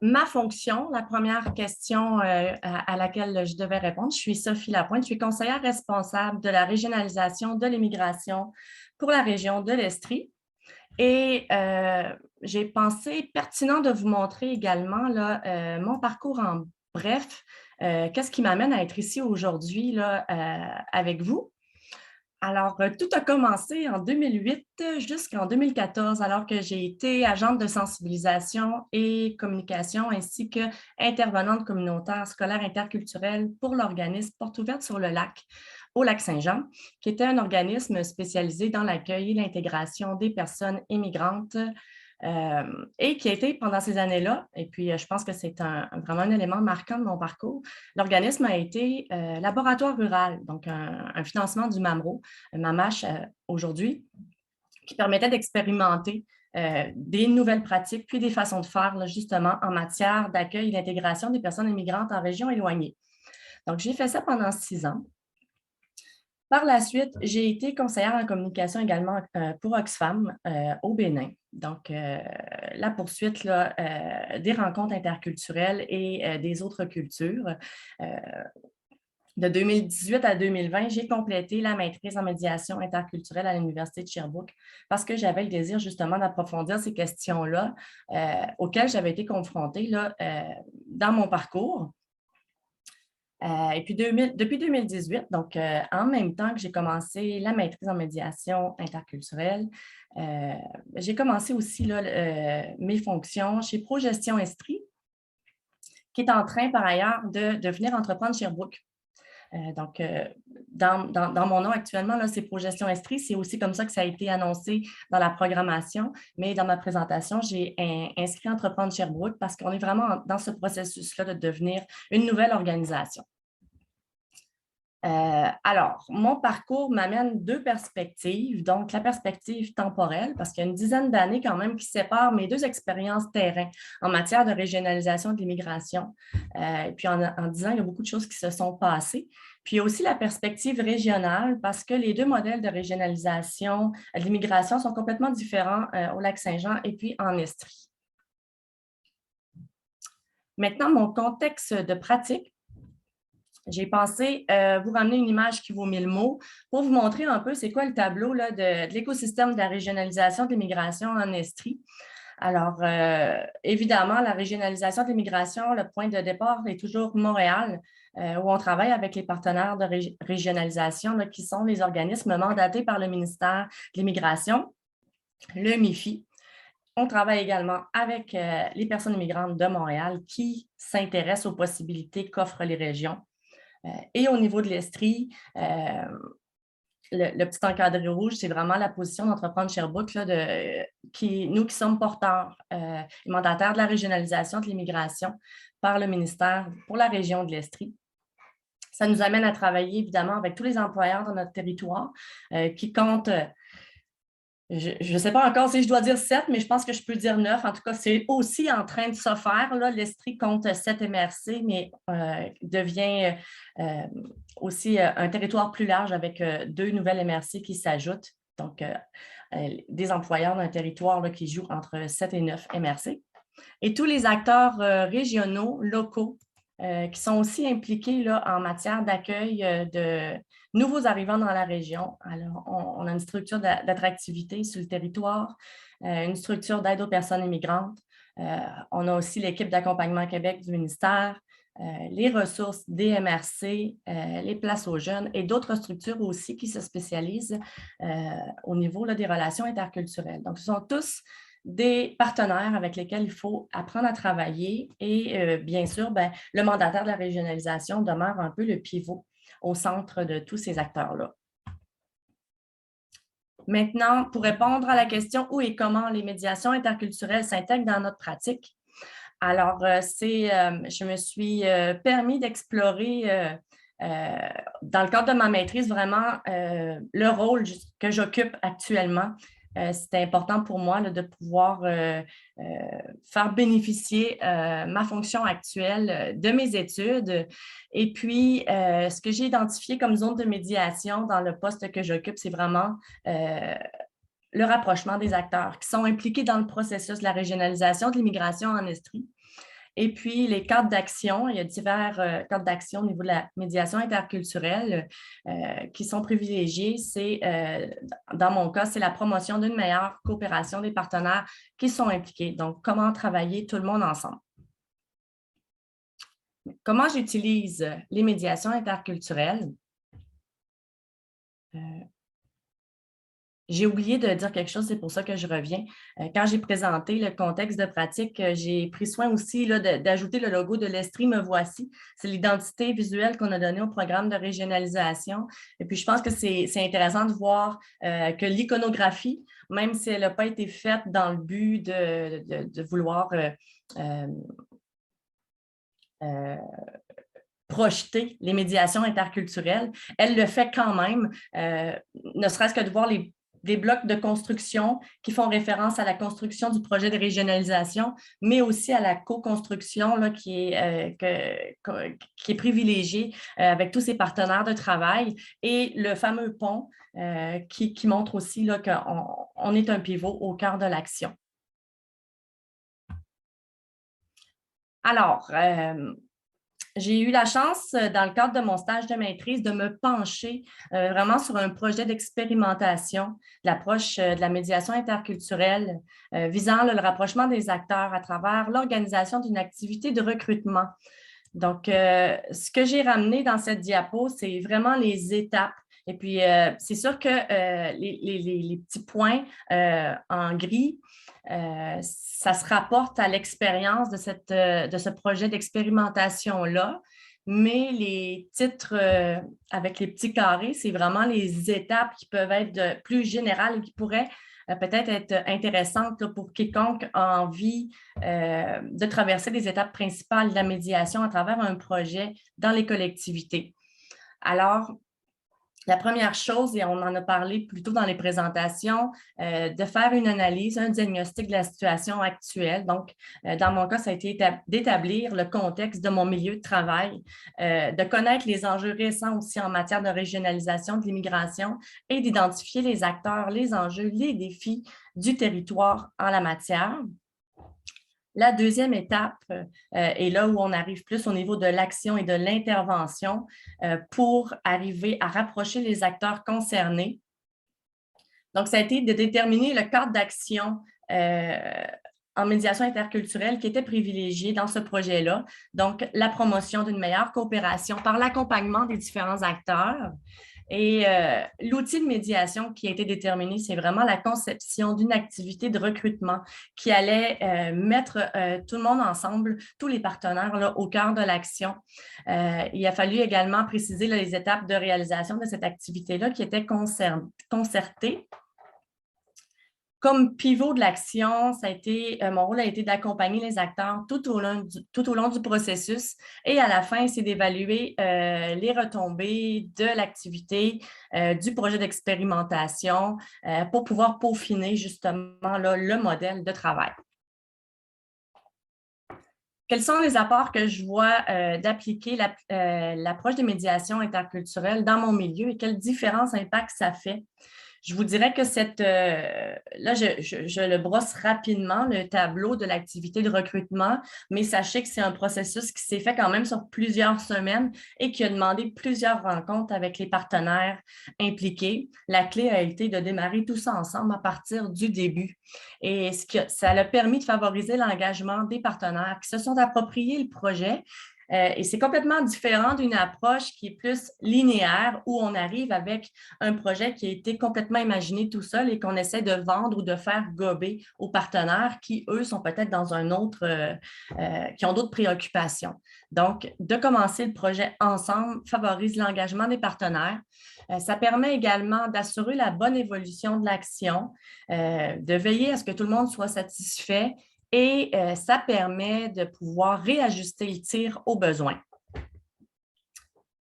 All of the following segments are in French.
Ma fonction, la première question à laquelle je devais répondre, je suis Sophie Lapointe, je suis conseillère responsable de la régionalisation de l'immigration pour la région de l'Estrie. Et j'ai pensé pertinent de vous montrer également là, mon parcours en bref, qu'est-ce qui m'amène à être ici aujourd'hui là, avec vous. Alors, tout a commencé en 2008 jusqu'en 2014, alors que j'ai été agente de sensibilisation et communication ainsi qu'intervenante communautaire scolaire interculturelle pour l'organisme Porte ouverte sur le lac, au lac Saint-Jean, qui était un organisme spécialisé dans l'accueil et l'intégration des personnes immigrantes et qui a été pendant ces années-là, et puis je pense que c'est vraiment un élément marquant de mon parcours, l'organisme a été laboratoire rural, donc un financement du MAMRO, MAMACH aujourd'hui, qui permettait d'expérimenter des nouvelles pratiques puis des façons de faire là, justement en matière d'accueil et d'intégration des personnes immigrantes en région éloignée. Donc, j'ai fait ça pendant 6 ans. Par la suite, j'ai été conseillère en communication également pour Oxfam au Bénin. Donc, la poursuite là, des rencontres interculturelles et des autres cultures. Euh, de 2018 à 2020, j'ai complété la maîtrise en médiation interculturelle à l'Université de Sherbrooke parce que j'avais le désir justement d'approfondir ces questions-là auxquelles j'avais été confrontée là, dans mon parcours. Et puis depuis 2018, donc en même temps que j'ai commencé la maîtrise en médiation interculturelle, j'ai commencé aussi là, mes fonctions chez ProGestion Estrie, qui est en train par ailleurs de venir entreprendre Sherbrooke. Donc, dans mon nom actuellement, c'est ProGestion Estrie. C'est aussi comme ça que ça a été annoncé dans la programmation. Mais dans ma présentation, j'ai inscrit Entreprendre Sherbrooke parce qu'on est vraiment dans ce processus-là de devenir une nouvelle organisation. Alors, mon parcours m'amène deux perspectives. Donc, la perspective temporelle, parce qu'il y a une dizaine d'années quand même qui séparent mes deux expériences terrain en matière de régionalisation de l'immigration. Et puis, en 10 ans, il y a beaucoup de choses qui se sont passées. Puis, il y a aussi la perspective régionale, parce que les deux modèles de régionalisation de l'immigration sont complètement différents au Lac-Saint-Jean et puis en Estrie. Maintenant, mon contexte de pratique. J'ai pensé vous ramener une image qui vaut 1000 mots pour vous montrer un peu c'est quoi le tableau là, de l'écosystème de la régionalisation de l'immigration en Estrie. Alors, évidemment, la régionalisation de l'immigration, le point de départ est toujours Montréal, où on travaille avec les partenaires de régionalisation là, qui sont les organismes mandatés par le ministère de l'Immigration, le MIFI. On travaille également avec les personnes immigrantes de Montréal qui s'intéressent aux possibilités qu'offrent les régions. Et au niveau de l'Estrie, le petit encadré rouge, c'est vraiment la position d'Entreprendre Sherbrooke, là, nous qui sommes porteurs et mandataires de la régionalisation de l'immigration par le ministère pour la région de l'Estrie. Ça nous amène à travailler évidemment avec tous les employeurs dans notre territoire qui comptent je ne sais pas encore si je dois dire 7, mais je pense que je peux dire 9. En tout cas, c'est aussi en train de se faire. L'Estrie compte 7 MRC, mais devient aussi un territoire plus large avec 2 nouvelles MRC qui s'ajoutent. Donc, des employeurs d'un territoire là, qui jouent entre 7 et 9 MRC. Et tous les acteurs régionaux, locaux, qui sont aussi impliqués là, en matière d'accueil de nouveaux arrivants dans la région. Alors, on a une structure d'attractivité sur le territoire, une structure d'aide aux personnes immigrantes. On a aussi l'équipe d'accompagnement Québec du ministère, les ressources des MRC, les places aux jeunes et d'autres structures aussi qui se spécialisent au niveau là, des relations interculturelles. Donc, ce sont tous des partenaires avec lesquels il faut apprendre à travailler et bien sûr, le mandataire de la régionalisation demeure un peu le pivot au centre de tous ces acteurs-là. Maintenant, pour répondre à la question où et comment les médiations interculturelles s'intègrent dans notre pratique, alors je me suis permis d'explorer dans le cadre de ma maîtrise vraiment le rôle que j'occupe actuellement. C'était important pour moi là, de pouvoir faire bénéficier ma fonction actuelle de mes études. Et puis, ce que j'ai identifié comme zone de médiation dans le poste que j'occupe, c'est vraiment le rapprochement des acteurs qui sont impliqués dans le processus de la régionalisation de l'immigration en Estrie. Et puis, les cadres d'action, il y a divers cadres d'action au niveau de la médiation interculturelle qui sont privilégiés. Dans mon cas, c'est la promotion d'une meilleure coopération des partenaires qui sont impliqués. Donc, comment travailler tout le monde ensemble. Comment j'utilise les médiations interculturelles? J'ai oublié de dire quelque chose, c'est pour ça que je reviens. Quand j'ai présenté le contexte de pratique, j'ai pris soin aussi d'ajouter le logo de l'Estrie Me Voici. C'est l'identité visuelle qu'on a donnée au programme de régionalisation. Et puis, je pense que c'est intéressant de voir que l'iconographie, même si elle n'a pas été faite dans le but de vouloir projeter les médiations interculturelles, elle le fait quand même, ne serait-ce que de voir des blocs de construction qui font référence à la construction du projet de régionalisation, mais aussi à la co-construction qui est privilégiée avec tous ses partenaires de travail et le fameux pont qui montre aussi qu'on est un pivot au cœur de l'action. Alors, j'ai eu la chance, dans le cadre de mon stage de maîtrise, de me pencher vraiment sur un projet d'expérimentation de l'approche de la médiation interculturelle visant le rapprochement des acteurs à travers l'organisation d'une activité de recrutement. Donc, ce que j'ai ramené dans cette diapo, c'est vraiment les étapes. Et puis, c'est sûr que les petits points en gris, ça se rapporte à l'expérience de ce projet d'expérimentation-là, mais les titres avec les petits carrés, c'est vraiment les étapes qui peuvent être plus générales et qui pourraient peut-être être intéressantes pour quiconque a envie de traverser les étapes principales de la médiation à travers un projet dans les collectivités. Alors, la première chose, et on en a parlé plus tôt dans les présentations, de faire une analyse, un diagnostic de la situation actuelle. Donc, dans mon cas, ça a été d'établir le contexte de mon milieu de travail, de connaître les enjeux récents aussi en matière de régionalisation de l'immigration et d'identifier les acteurs, les enjeux, les défis du territoire en la matière. La deuxième étape est là où on arrive plus au niveau de l'action et de l'intervention pour arriver à rapprocher les acteurs concernés. Donc, ça a été de déterminer le cadre d'action en médiation interculturelle qui était privilégié dans ce projet-là. Donc, la promotion d'une meilleure coopération par l'accompagnement des différents acteurs. Et l'outil de médiation qui a été déterminé, c'est vraiment la conception d'une activité de recrutement qui allait mettre tout le monde ensemble, tous les partenaires là, au cœur de l'action. Il a fallu également préciser les étapes de réalisation de cette activité-là qui étaient concertées. Comme pivot de l'action, mon rôle a été d'accompagner les acteurs tout au long du processus et à la fin, c'est d'évaluer les retombées de l'activité, du projet d'expérimentation pour pouvoir peaufiner justement là, le modèle de travail. Quels sont les apports que je vois d'appliquer l'approche des médiations interculturelles dans mon milieu et quelle différence, impact ça fait? Je vous dirais que là, je le brosse rapidement, le tableau de l'activité de recrutement, mais sachez que c'est un processus qui s'est fait quand même sur plusieurs semaines et qui a demandé plusieurs rencontres avec les partenaires impliqués. La clé a été de démarrer tout ça ensemble à partir du début. Et ça a permis de favoriser l'engagement des partenaires qui se sont appropriés le projet. Et c'est complètement différent d'une approche qui est plus linéaire où on arrive avec un projet qui a été complètement imaginé tout seul et qu'on essaie de vendre ou de faire gober aux partenaires qui, eux, sont peut-être dans qui ont d'autres préoccupations. Donc, de commencer le projet ensemble favorise l'engagement des partenaires. Ça permet également d'assurer la bonne évolution de l'action, de veiller à ce que tout le monde soit satisfait et ça permet de pouvoir réajuster le tir aux besoins.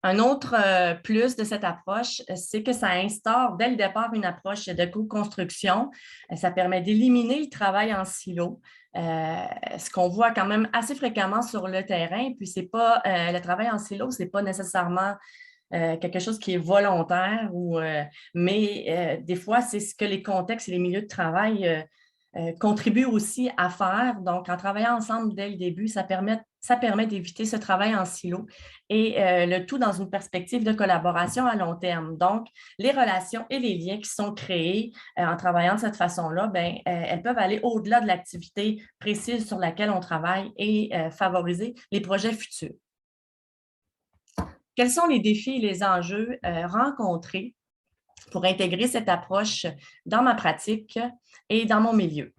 Un autre plus de cette approche, c'est que ça instaure dès le départ une approche de co-construction. Ça permet d'éliminer le travail en silo, ce qu'on voit quand même assez fréquemment sur le terrain. Puis c'est pas le travail en silo, ce n'est pas nécessairement quelque chose qui est volontaire, mais des fois, c'est ce que les contextes et les milieux de travail contribuent aussi à faire. Donc, en travaillant ensemble dès le début, ça permet d'éviter ce travail en silo et le tout dans une perspective de collaboration à long terme. Donc, les relations et les liens qui sont créés en travaillant de cette façon-là, ben, elles peuvent aller au-delà de l'activité précise sur laquelle on travaille et favoriser les projets futurs. Quels sont les défis et les enjeux rencontrés pour intégrer cette approche dans ma pratique et dans mon milieu?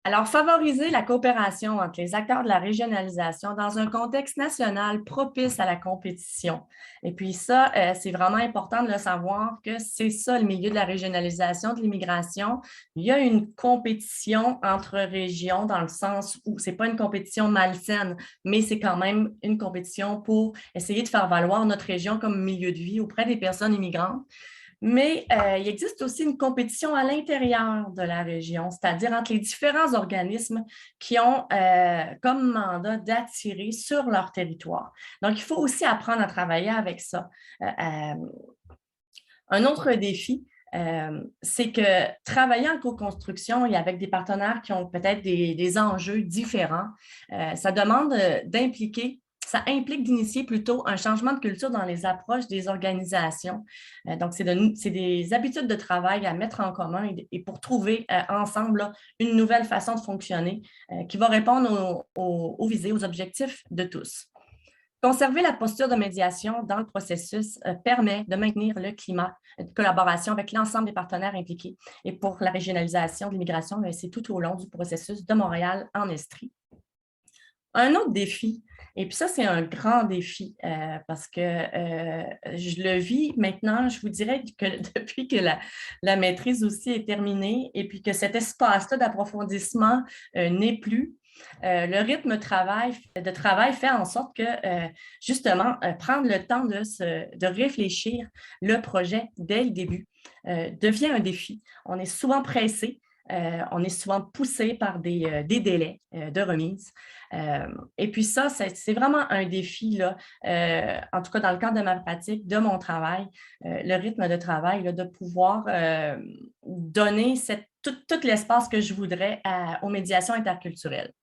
Alors, favoriser la coopération entre les acteurs de la régionalisation dans un contexte national propice à la compétition. Et puis ça, c'est vraiment important de le savoir que c'est ça le milieu de la régionalisation, de l'immigration. Il y a une compétition entre régions dans le sens où ce n'est pas une compétition malsaine, mais c'est quand même une compétition pour essayer de faire valoir notre région comme milieu de vie auprès des personnes immigrantes. Mais il existe aussi une compétition à l'intérieur de la région, c'est-à-dire entre les différents organismes qui ont comme mandat d'attirer sur leur territoire. Donc, il faut aussi apprendre à travailler avec ça. Un autre défi, c'est que travailler en co-construction et avec des partenaires qui ont peut-être des enjeux différents, ça demande d'impliquer. Ça implique d'initier plutôt un changement de culture dans les approches des organisations. Donc, c'est des habitudes de travail à mettre en commun et pour trouver ensemble là, une nouvelle façon de fonctionner qui va répondre aux visées, aux objectifs de tous. Conserver la posture de médiation dans le processus permet de maintenir le climat de collaboration avec l'ensemble des partenaires impliqués. Et pour la régionalisation de l'immigration, c'est tout au long du processus de Montréal en Estrie. Un autre défi, et puis ça, c'est un grand défi parce que je le vis maintenant, je vous dirais que depuis que la maîtrise aussi est terminée et puis que cet espace-là d'approfondissement n'est plus, le rythme de travail fait en sorte que, justement, prendre le temps de réfléchir le projet dès le début devient un défi. On est souvent pressé. On est souvent poussé par des délais de remise. Et puis ça, c'est vraiment un défi, là, en tout cas dans le cadre de ma pratique, de mon travail, le rythme de travail, là, de pouvoir donner tout l'espace que je voudrais aux médiations interculturelles.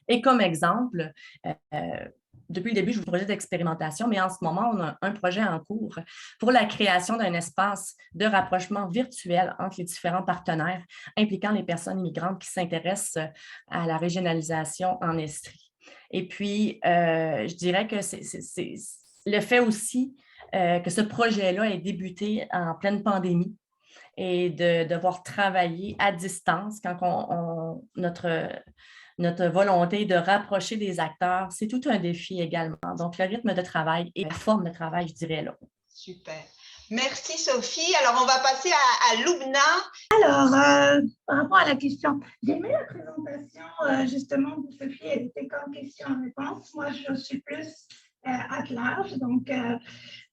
Et comme exemple, depuis le début, je vous projet d'expérimentation, mais en ce moment, on a un projet en cours pour la création d'un espace de rapprochement virtuel entre les différents partenaires impliquant les personnes immigrantes qui s'intéressent à la régionalisation en Estrie. Et puis, je dirais que c'est le fait aussi que ce projet-là ait débuté en pleine pandémie et de devoir travailler à distance quand notre volonté de rapprocher des acteurs, c'est tout un défi également. Donc, le rythme de travail et la forme de travail, je dirais là. Super. Merci Sophie. Alors, on va passer à Loubna. Alors, par rapport à la question, j'ai aimé la présentation justement de Sophie, elle était comme question-réponse. Moi, je suis plus at large. Donc,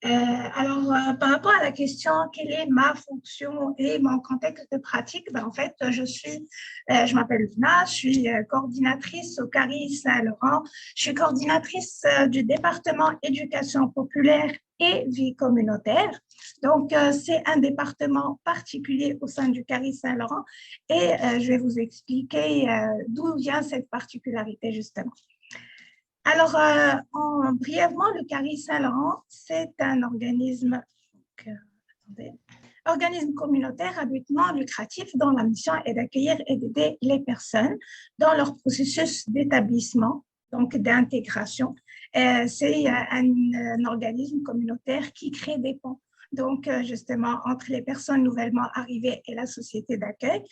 par rapport à la question, quelle est ma fonction et mon contexte de pratique, ben, en fait, je m'appelle Luna, je suis coordinatrice au CARI Saint-Laurent. Je suis coordinatrice du département éducation populaire et vie communautaire. Donc, c'est un département particulier au sein du CARI Saint-Laurent et je vais vous expliquer d'où vient cette particularité justement. Alors, brièvement, le CARI Saint-Laurent, c'est un organisme communautaire à but non lucratif dont la mission est d'accueillir et d'aider les personnes dans leur processus d'établissement, donc d'intégration. C'est un organisme communautaire qui crée des ponts, donc justement entre les personnes nouvellement arrivées et la société d'accueil.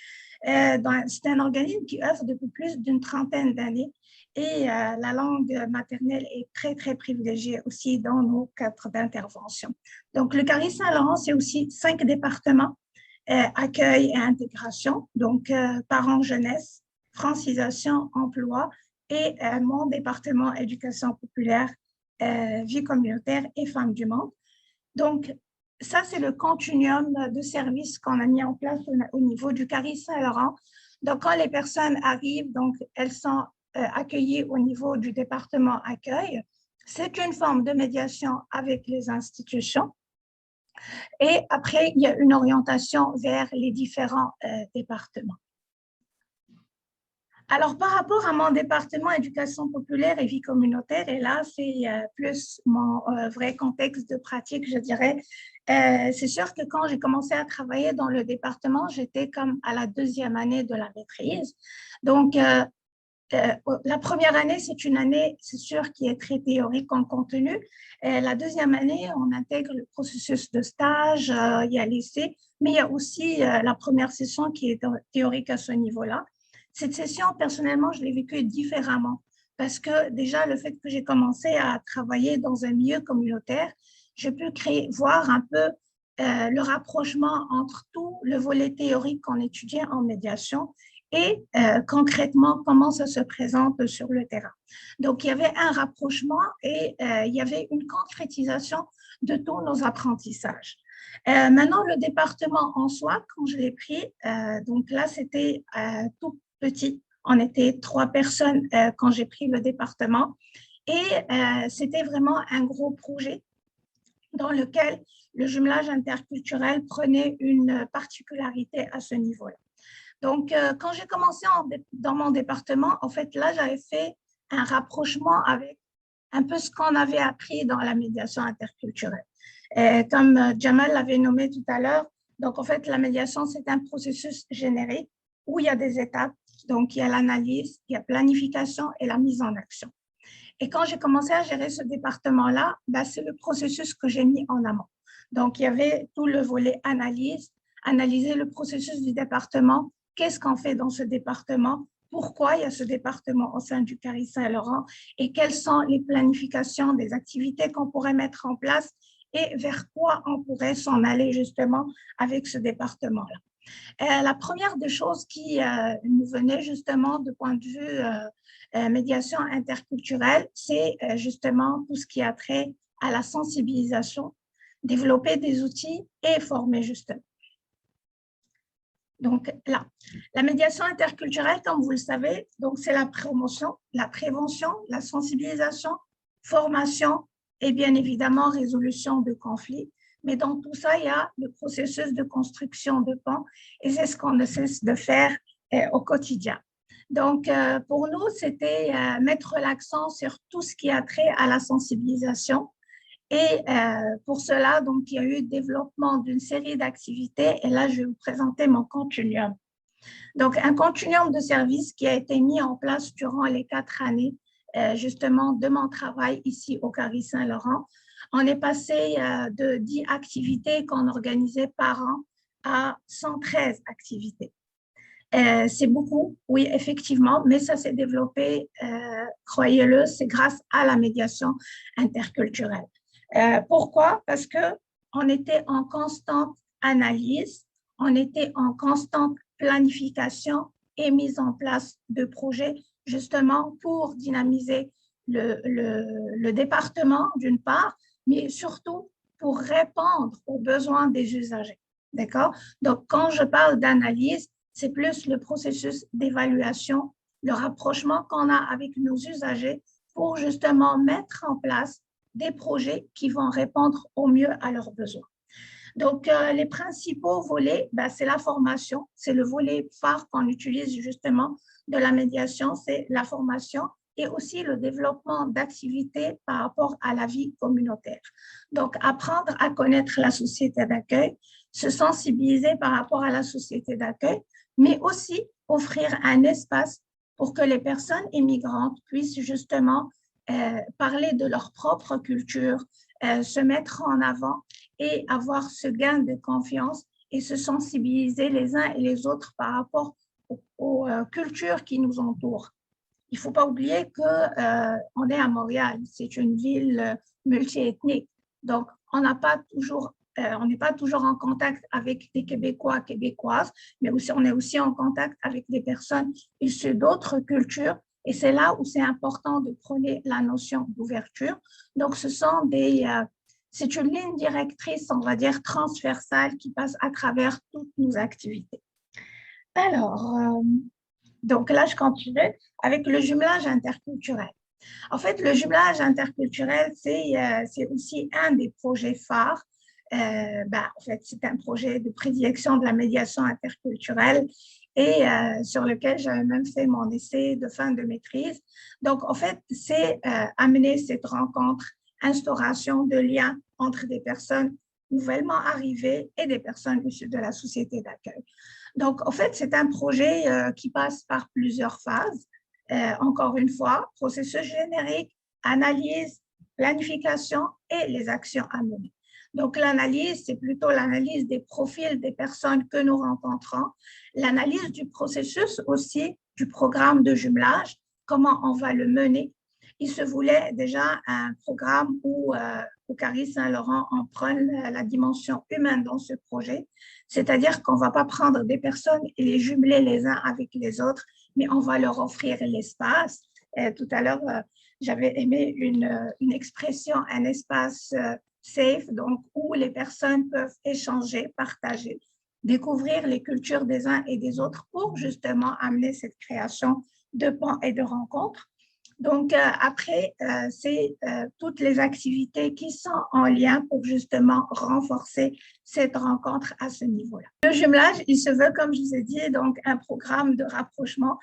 C'est un organisme qui œuvre depuis plus d'une trentaine d'années et la langue maternelle est très, très privilégiée aussi dans nos cadres d'intervention. Donc, le CARI Saint-Laurent, c'est aussi 5 départements, accueil et intégration, donc parents, jeunesse, francisation, emploi et mon département éducation populaire, vie communautaire et femmes du monde. Donc, ça, c'est le continuum de services qu'on a mis en place au niveau du CARI Saint-Laurent. Donc, quand les personnes arrivent, donc, elles sont accueillis au niveau du département accueil. C'est une forme de médiation avec les institutions. Et après, il y a une orientation vers les différents départements. Alors, par rapport à mon département éducation populaire et vie communautaire, et là, c'est plus mon vrai contexte de pratique, je dirais. C'est sûr que quand j'ai commencé à travailler dans le département, j'étais comme à la 2e année de la maîtrise. Donc, la première année, c'est une année, c'est sûr, qui est très théorique en contenu. La 2e année, on intègre le processus de stage, il y a l'essai, mais il y a aussi la première session qui est théorique à ce niveau-là. Cette session, personnellement, je l'ai vécue différemment parce que déjà, le fait que j'ai commencé à travailler dans un milieu communautaire, j'ai pu voir un peu le rapprochement entre tout le volet théorique qu'on étudiait en médiation et concrètement, comment ça se présente sur le terrain. Donc, il y avait un rapprochement et il y avait une concrétisation de tous nos apprentissages. Maintenant, le département en soi, quand je l'ai pris, donc là, c'était tout petit. On était 3 personnes quand j'ai pris le département et c'était vraiment un gros projet dans lequel le jumelage interculturel prenait une particularité à ce niveau-là. Donc, quand j'ai commencé dans mon département, en fait, là, j'avais fait un rapprochement avec un peu ce qu'on avait appris dans la médiation interculturelle. Comme Jamal l'avait nommé tout à l'heure, donc en fait, la médiation, c'est un processus générique où il y a des étapes. Donc, il y a l'analyse, il y a planification et la mise en action. Et quand j'ai commencé à gérer ce département-là, ben, c'est le processus que j'ai mis en amont. Donc, il y avait tout le volet analyse, analyser le processus du département, qu'est-ce qu'on fait dans ce département, pourquoi il y a ce département au sein du Carré Saint-Laurent et quelles sont les planifications des activités qu'on pourrait mettre en place et vers quoi on pourrait s'en aller justement avec ce département-là. La première des choses qui nous venait justement de point de vue médiation interculturelle, c'est justement tout ce qui a trait à la sensibilisation, développer des outils et former justement. Donc là, la médiation interculturelle, comme vous le savez, donc c'est la promotion, la prévention, la sensibilisation, formation et bien évidemment résolution de conflits. Mais dans tout ça, il y a le processus de construction de ponts et c'est ce qu'on ne cesse de faire au quotidien. Donc, pour nous, c'était mettre l'accent sur tout ce qui a trait à la sensibilisation. Et pour cela, donc, il y a eu le développement d'une série d'activités. Et là, je vais vous présenter mon continuum. Donc, un continuum de services qui a été mis en place durant les 4 années, justement, de mon travail ici au Carré Saint-Laurent. On est passé de 10 activités qu'on organisait par an à 113 activités. C'est beaucoup, oui, effectivement, mais ça s'est développé, croyez-le, c'est grâce à la médiation interculturelle. Pourquoi? Parce qu'on était en constante analyse, on était en constante planification et mise en place de projets justement pour dynamiser le département d'une part, mais surtout pour répondre aux besoins des usagers. D'accord? Donc, quand je parle d'analyse, c'est plus le processus d'évaluation, le rapprochement qu'on a avec nos usagers pour justement mettre en place des projets qui vont répondre au mieux à leurs besoins. Donc, les principaux volets, c'est la formation, c'est le volet phare qu'on utilise justement de la médiation, c'est la formation et aussi le développement d'activités par rapport à la vie communautaire. Donc, apprendre à connaître la société d'accueil, se sensibiliser par rapport à la société d'accueil, mais aussi offrir un espace pour que les personnes immigrantes puissent justement parler de leur propre culture, se mettre en avant et avoir ce gain de confiance et se sensibiliser les uns et les autres par rapport aux cultures qui nous entourent. Il ne faut pas oublier qu'on est à Montréal, c'est une ville multiethnique, donc on n'est pas toujours en contact avec des Québécois, Québécoises, mais aussi, on est aussi en contact avec des personnes issues d'autres cultures. Et c'est là où c'est important de prôner la notion d'ouverture. Donc, c'est une ligne directrice, on va dire, transversale qui passe à travers toutes nos activités. Alors, donc là, je continue avec le jumelage interculturel. En fait, le jumelage interculturel, c'est aussi un des projets phares En fait, c'est un projet de prédilection de la médiation interculturelle et sur lequel j'avais même fait mon essai de fin de maîtrise. Donc, en fait, c'est amener cette rencontre, instauration de liens entre des personnes nouvellement arrivées et des personnes issues de la société d'accueil. Donc, en fait, c'est un projet qui passe par plusieurs phases. Encore une fois, processus générique, analyse, planification et les actions à mener. Donc, l'analyse, c'est plutôt l'analyse des profils des personnes que nous rencontrons, l'analyse du processus aussi, du programme de jumelage, comment on va le mener. Il se voulait déjà un programme où Caris Saint-Laurent en prenne la dimension humaine dans ce projet, c'est-à-dire qu'on ne va pas prendre des personnes et les jumeler les uns avec les autres, mais on va leur offrir l'espace. Tout à l'heure, j'avais aimé une expression, un espace safe, donc où les personnes peuvent échanger, partager, découvrir les cultures des uns et des autres pour justement amener cette création de ponts et de rencontres. Donc, après, c'est toutes les activités qui sont en lien pour justement renforcer cette rencontre à ce niveau-là. Le jumelage, il se veut, comme je vous ai dit, donc un programme de rapprochement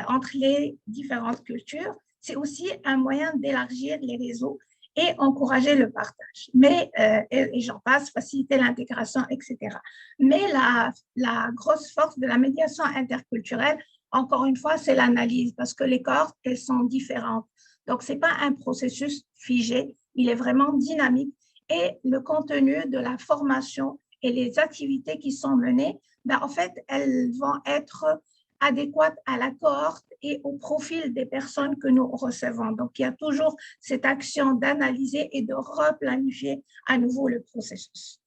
entre les différentes cultures. C'est aussi un moyen d'élargir les réseaux et encourager le partage. Mais, et j'en passe, faciliter l'intégration, etc. Mais la grosse force de la médiation interculturelle, encore une fois, c'est l'analyse parce que les cohortes, elles sont différentes. Donc, ce n'est pas un processus figé, il est vraiment dynamique. Et le contenu de la formation et les activités qui sont menées, en fait, elles vont être adéquates à la cohorte et au profil des personnes que nous recevons. Donc, il y a toujours cette action d'analyser et de replanifier à nouveau le processus.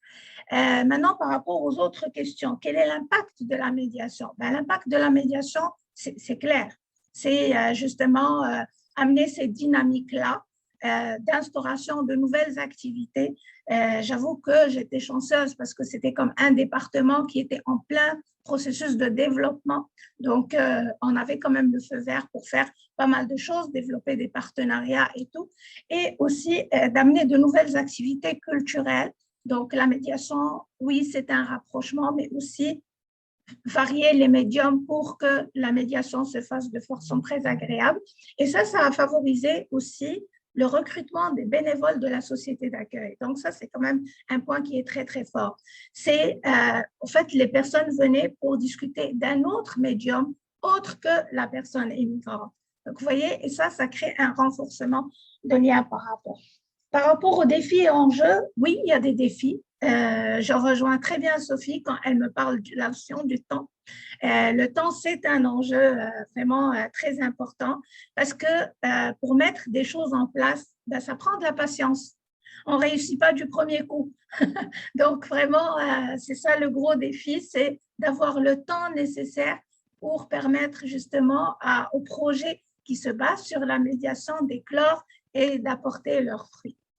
Maintenant, par rapport aux autres questions, quel est l'impact de la médiation? L'impact de la médiation, c'est clair. C'est justement amener cette dynamique-là d'instauration de nouvelles activités. J'avoue que j'étais chanceuse parce que c'était comme un département qui était en plein processus de développement. Donc, on avait quand même le feu vert pour faire pas mal de choses, développer des partenariats et tout, et aussi d'amener de nouvelles activités culturelles. Donc, la médiation, oui, c'est un rapprochement, mais aussi varier les médiums pour que la médiation se fasse de façon très agréable. Et ça a favorisé aussi le recrutement des bénévoles de la société d'accueil. Donc, ça, c'est quand même un point qui est très, très fort. C'est, en fait, les personnes venaient pour discuter d'un autre médium autre que la personne immigrante. Donc, vous voyez, et ça crée un renforcement de lien par rapport. Par rapport aux défis et enjeux, oui, il y a des défis. Je rejoins très bien Sophie quand elle me parle de la notion du temps. Le temps, c'est un enjeu vraiment très important parce que pour mettre des choses en place, ça prend de la patience. On ne réussit pas du premier coup. Donc, vraiment, c'est ça le gros défi, c'est d'avoir le temps nécessaire pour permettre justement aux projets qui se basent sur la médiation d'éclore et d'apporter leurs fruits.